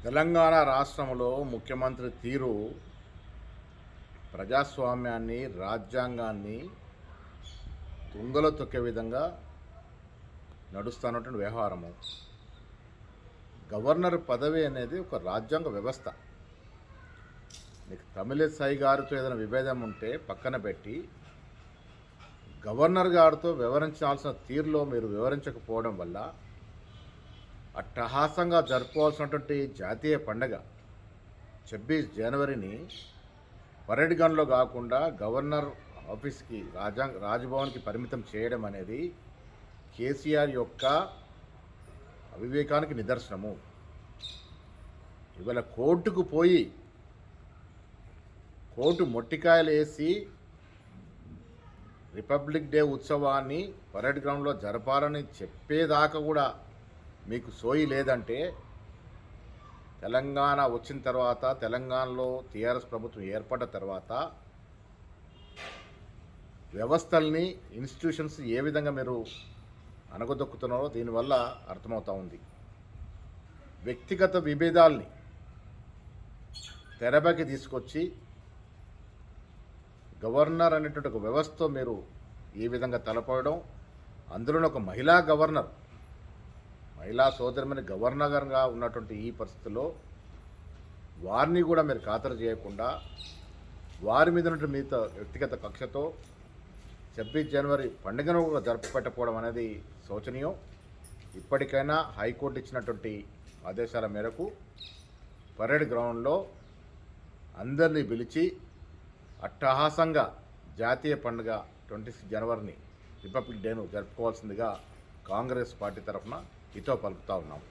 తెలంగాణ రాష్ట్రంలో ముఖ్యమంత్రి తీరు ప్రజాస్వామ్యాన్ని, రాజ్యాంగాన్ని తుంగలో తొక్కే విధంగా నడుస్తున్నటువంటి వ్యవహారము. గవర్నర్ పదవి అనేది ఒక రాజ్యాంగ వ్యవస్థ. మీకు తమిళిసై గారితో ఏదైనా విభేదం ఉంటే పక్కన పెట్టి గవర్నర్ గారితో వివరించాల్సిన తీరులో మీరు వివరించకపోవడం వల్ల అట్టహాసంగా జరుపుకోవాల్సినటువంటి జాతీయ పండగ 26 జనవరిని పరేడ్ గ్రౌండ్లో కాకుండా గవర్నర్ ఆఫీస్కి రాజ్భవన్కి పరిమితం చేయడం అనేది కేసీఆర్ యొక్క అవివేకానికి నిదర్శనము. ఇవాళ కోర్టుకు పోయి కోర్టు మొట్టికాయలు వేసి రిపబ్లిక్ డే ఉత్సవాన్ని పరేడ్ గ్రౌండ్లో జరపాలని చెప్పేదాకా కూడా మీకు సోయి లేదంటే, తెలంగాణ వచ్చిన తర్వాత, తెలంగాణలో టీఆర్ఎస్ ప్రభుత్వం ఏర్పడ్డ తర్వాత వ్యవస్థల్ని, ఇన్స్టిట్యూషన్స్ ఏ విధంగా మీరు అణగదొక్కుతున్నారో దీనివల్ల అర్థమవుతూ ఉంది. వ్యక్తిగత విభేదాల్ని తెరపైకి తీసుకొచ్చి గవర్నర్ అనేటువంటి ఒక వ్యవస్థతో మీరు ఈ విధంగా తలపడడం, అందులోనే ఒక మహిళా గవర్నర్, మహిళా సోదరిమణి గవర్నర్గా ఉన్నటువంటి ఈ పరిస్థితుల్లో వారిని కూడా మీరు ఖాతరు చేయకుండా వారి మీద ఉన్నటువంటి మిగతా వ్యక్తిగత కక్షతో 26 జనవరి పండుగను కూడా జరుపుపెట్టకపోవడం అనేది శోచనీయం. ఇప్పటికైనా హైకోర్టు ఇచ్చినటువంటి ఆదేశాల మేరకు పరేడ్ గ్రౌండ్లో అందరినీ పిలిచి అట్టహాసంగా జాతీయ పండుగ 26 జనవరిని రిపబ్లిక్ డేను జరుపుకోవాల్సిందిగా కాంగ్రెస్ పార్టీ తరఫున హితో పలుకుతా ఉన్నాం.